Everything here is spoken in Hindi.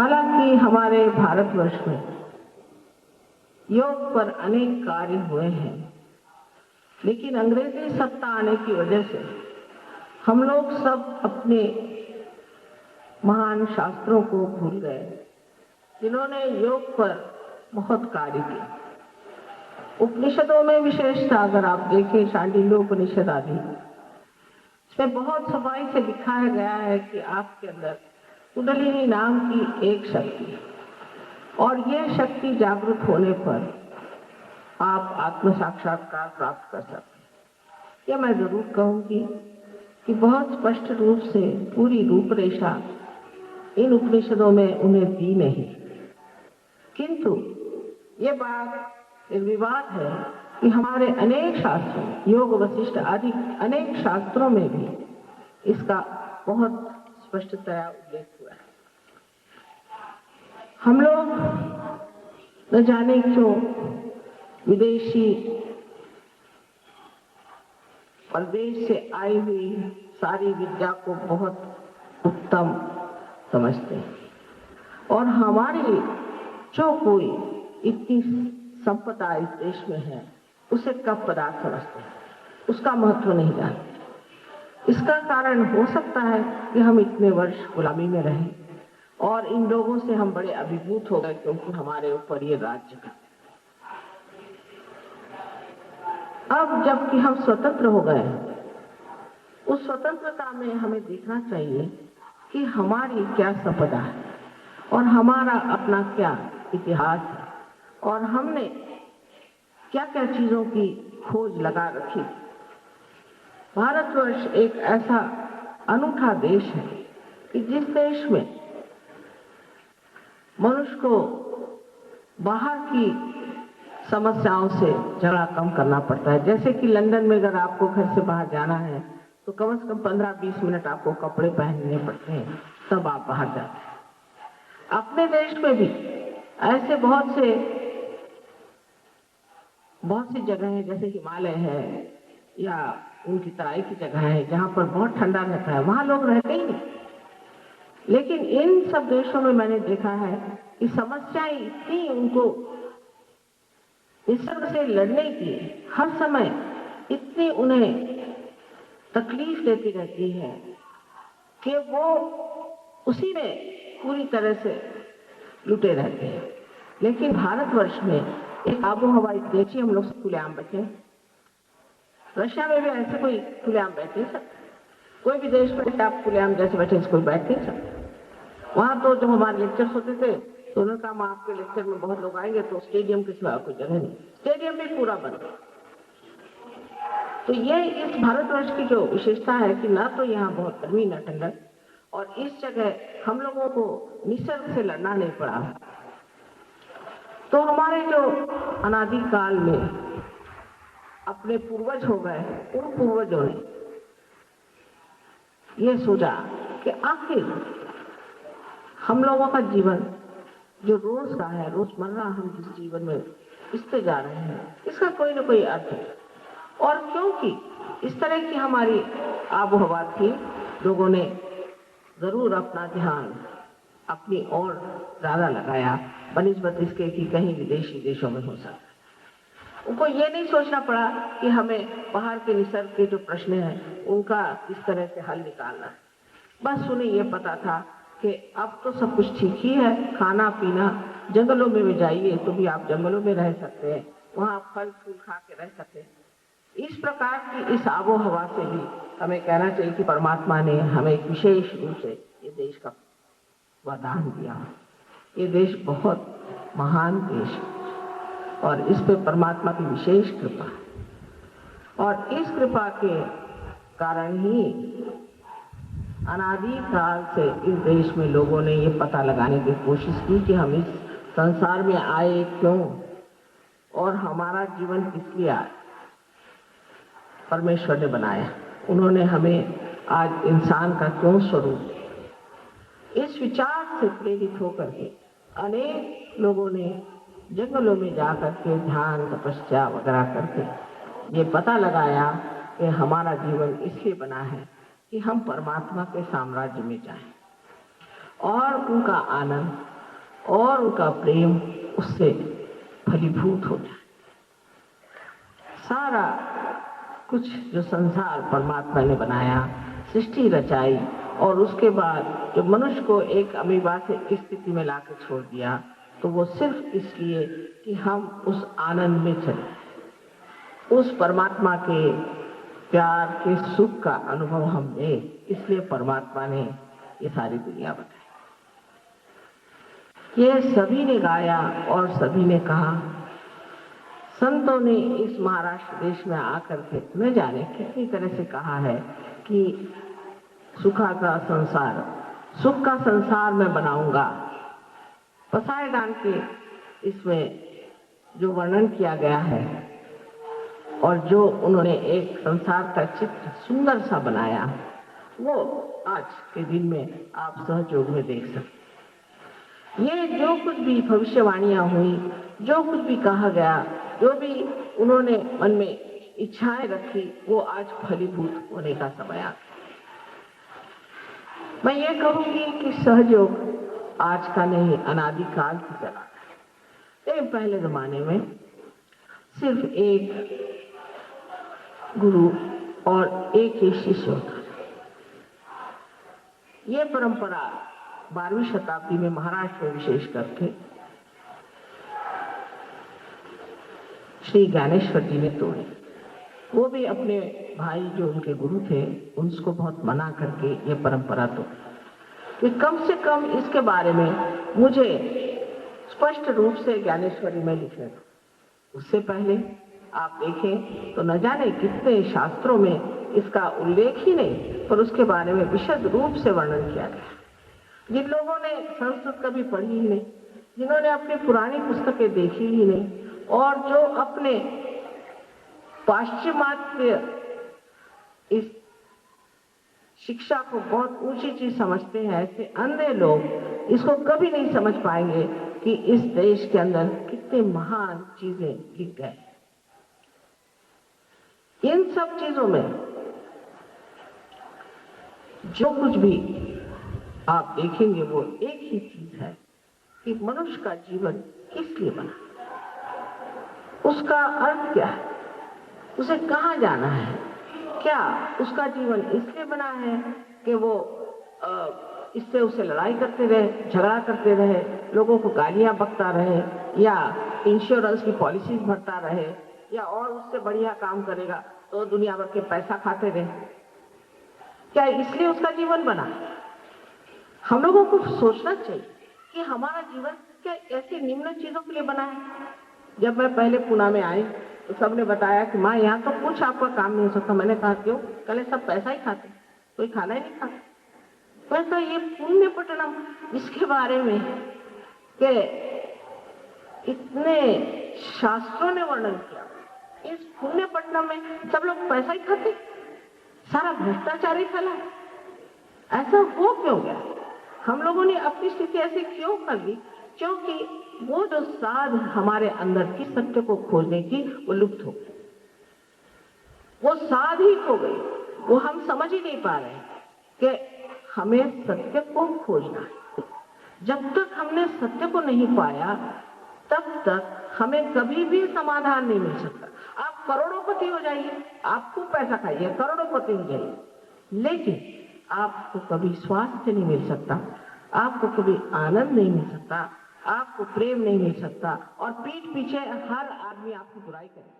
हालांकि हमारे भारतवर्ष में योग पर अनेक कार्य हुए हैं, लेकिन अंग्रेजी सत्ता आने की वजह से हम लोग सब अपने महान शास्त्रों को भूल गए, जिन्होंने योग पर बहुत कार्य किया। उपनिषदों में विशेषता अगर आप देखें, शांडिल्योपनिषद आदि, इसमें बहुत सफाई से दिखाया गया है कि आपके अंदर कुंडलिनी नाम की एक शक्ति है और यह शक्ति जागृत होने पर आप आत्म साक्षात्कार प्राप्त कर सकते हैं। यह मैं जरूर कहूंगी कि बहुत स्पष्ट रूप से पूरी रूपरेखा इन उपनिषदों में उन्हें दी नहीं, किंतु ये बात विवाद है कि हमारे अनेक शास्त्रों, योग वशिष्ठ आदि अनेक शास्त्रों में भी इसका बहुत स्पष्टतया उल्लेख हुआ है। हम लोग न जाने क्यों विदेशी प्रदेश से आई हुई सारी विद्या को बहुत उत्तम समझते हैं और हमारी जो कोई इतनी संपदा इस देश में है उसे कम पदार्थ समझते हैं, उसका महत्व नहीं जानते। इसका कारण हो सकता है कि हम इतने वर्ष गुलामी में रहे और इन लोगों से हम बड़े अभिभूत हो गए, क्योंकि हमारे ऊपर ये राज्य का। अब जबकि हम स्वतंत्र हो गए, उस स्वतंत्रता में हमें देखना चाहिए कि हमारी क्या संपदा है और हमारा अपना क्या इतिहास है और हमने क्या क्या चीजों की खोज लगा रखी। भारतवर्ष एक ऐसा अनूठा देश है कि जिस देश में मनुष्य को बाहर की समस्याओं से झगड़ा कम करना पड़ता है। जैसे कि लंदन में अगर आपको घर से बाहर जाना है तो कम से कम 15-20 मिनट आपको कपड़े पहनने पड़ते हैं, तब आप बाहर जाते हैं। अपने देश में भी ऐसे बहुत सी जगह है, जैसे हिमालय है या उनकी तराई की जगह है जहाँ पर बहुत ठंडा रहता है, वहाँ लोग रहते ही नहीं। लेकिन इन सब देशों में मैंने देखा है कि समस्याएं इतनी उनको निसर्ग से लड़ने की हर समय इतनी उन्हें तकलीफ देती रहती है कि वो उसी में पूरी तरह से लुटे रहते हैं। लेकिन भारतवर्ष में एक आबो हवा इतनी अच्छी, हम लोग खुलेआम बैठे। रशिया में भी ऐसे कोई खुलेआम बैठ नहीं सकते, कोई भी देश में आप खुलेआम जैसे बैठे कोई बैठ नहीं सकते। वहां तो जब हमारे लेक्चर होते थे तो उन्होंने कहा आपके लेक्चर में बहुत लोग आएंगे तो स्टेडियम के सिवा कोई जगह नहीं, स्टेडियम भी पूरा बंद। तो ये इस भारतवर्ष की जो विशेषता है कि ना तो यहाँ बहुत गर्मी ना ठंडक, और इस जगह हम लोगों को निसर्ग से लड़ना नहीं पड़ा। तो हमारे जो अनादि काल में अपने पूर्वज हो गए, उन पूर्वजों ने ये सोचा कि आखिर हम लोगों का जीवन जो रोज का है, रोजमर्रा हम जिस जीवन में इससे जा रहे हैं, इसका कोई ना कोई अर्थ है। और क्योंकि इस तरह की हमारी आबो हवा थी, लोगों ने जरूर अपना ध्यान अपनी ओर ज्यादा लगाया बनिस्बत इसके कि कहीं विदेशी देशों में हो सकता। उनको ये नहीं सोचना पड़ा कि हमें बाहर के निसर्ग के जो प्रश्न हैं उनका किस तरह से हल निकालना। बस उन्हें ये पता था कि अब तो सब कुछ ठीक ही है, खाना पीना, जंगलों में भी जाइए तो भी आप जंगलों में रह सकते हैं, वहाँ फल फूल खा के रह सकते हैं। इस प्रकार की इस आबो हवा से भी हमें कहना चाहिए कि परमात्मा ने हमें एक विशेष रूप से ये देश का वरदान दिया। ये देश बहुत महान देश है और इस पे परमात्मा की विशेष कृपा है, और इस कृपा के कारण ही अनादि काल से इस देश में लोगों ने ये पता लगाने की कोशिश की कि हम इस संसार में आए क्यों और हमारा जीवन किस लिए आया। परमेश्वर ने बनाया, उन्होंने हमें आज इंसान का क्यों स्वरूप। इस विचार से प्रेरित होकर के अनेक लोगों ने जंगलों में जाकर के ध्यान तपस्या वगैरह करके ये पता लगाया कि हमारा जीवन इसलिए बना है कि हम परमात्मा के साम्राज्य में जाएं और उनका आनंद और उनका प्रेम उससे फलीभूत हो जाए। सारा कुछ जो संसार परमात्मा ने बनाया, सृष्टि रचाई और उसके बाद जो मनुष्य को एक अमीबा से इस स्थिति में लाकर छोड़ दिया, तो वो सिर्फ इसलिए कि हम उस आनंद में चले, उस परमात्मा के प्यार के सुख का अनुभव हम लें। इसलिए परमात्मा ने ये सारी दुनिया बनाई। ये सभी ने गाया और सभी ने कहा। संतों ने इस महाराष्ट्र देश में आकर के न जाने कितनी तरह से कहा है कि सुखा का संसार, सुख का संसार मैं बनाऊंगा। पसायदान के इसमें जो वर्णन किया गया है और जो उन्होंने एक संसार का चित्र सुंदर सा बनाया, वो आज के दिन में आप सहयोग में देख सकते। ये जो कुछ भी भविष्यवाणियां हुई, जो कुछ भी कहा गया, जो भी उन्होंने मन में इच्छाएं रखी, वो आज फलीभूत होने का समय आ गया। मैं ये कहूंगी कि सहयोग आज का नहीं, अनादिकाल से चला है। पहले जमाने में सिर्फ एक गुरु और एक ही शिष्य होता। ये परंपरा 12वीं शताब्दी में महाराष्ट्र में विशेष करके श्री ज्ञानेश्वर जी ने तोड़ी। वो भी अपने भाई जो उनके गुरु थे उनको बहुत मना करके ये परंपरा तोड़ी कि कम से कम इसके बारे में मुझे स्पष्ट रूप से ज्ञानेश्वरी में लिखे। उससे पहले आप देखें तो न जाने कितने शास्त्रों में इसका उल्लेख ही नहीं, पर उसके बारे में विशद रूप से वर्णन किया गया। जिन लोगों ने संस्कृत कभी पढ़ी ही नहीं, जिन्होंने अपनी पुरानी पुस्तकें देखी ही नहीं और जो अपने पाश्चिमात्य इस शिक्षा को बहुत ऊंची चीज समझते हैं, ऐसे अंधे लोग इसको कभी नहीं समझ पाएंगे कि इस देश के अंदर कितने महान चीजें लिख गए। इन सब चीजों में जो कुछ भी आप देखेंगे वो एक ही चीज है कि मनुष्य का जीवन किस लिए बना, उसका अर्थ क्या है, उसे कहाँ जाना है। क्या उसका जीवन इसलिए बना है कि वो इससे उसे लड़ाई करते रहे, झगड़ा करते रहे, लोगों को गालियां बकता रहे, या इंश्योरेंस की पॉलिसीज भरता रहे, या और उससे बढ़िया काम करेगा तो दुनिया भर के पैसा खाते रहे? क्या इसलिए उसका जीवन बना? हम लोगों को सोचना चाहिए कि हमारा जीवन क्या ऐसी निम्न चीजों के लिए बना है। जब मैं पहले पुणे में आई तो सबने बताया कि माँ यहाँ तो कुछ आपका काम नहीं हो सकता। मैंने कहा क्यों? कल सब पैसा ही खाते, कोई खाना ही नहीं खाता। वैसा ये पुण्य पट्टनम, इसके बारे में कि इतने शास्त्रों ने वर्णन किया, इस पुण्य पट्टनम में सब लोग पैसा ही खाते, सारा भ्रष्टाचार ही फैला। ऐसा हो क्यों गया? हम लोगों ने अपनी स्थिति ऐसे क्यों कर ली? क्योंकि वो जो साध हमारे अंदर की सत्य को खोजने की, वो लुप्त हो गई, वो साध ही खो गई। वो हम समझ ही नहीं पा रहे कि हमें सत्य को खोजना है। जब तक हमने सत्य को नहीं पाया तब तक हमें कभी भी समाधान नहीं मिल सकता। आप करोड़ोंपति हो जाइए, आप खूब पैसा खाइए, करोड़ोंपति हो जाइए, लेकिन आपको कभी स्वास्थ्य नहीं मिल सकता, आपको कभी आनंद नहीं मिल सकता, आपको प्रेम नहीं मिल सकता, और पीठ पीछे हर आदमी आपकी बुराई करेगा।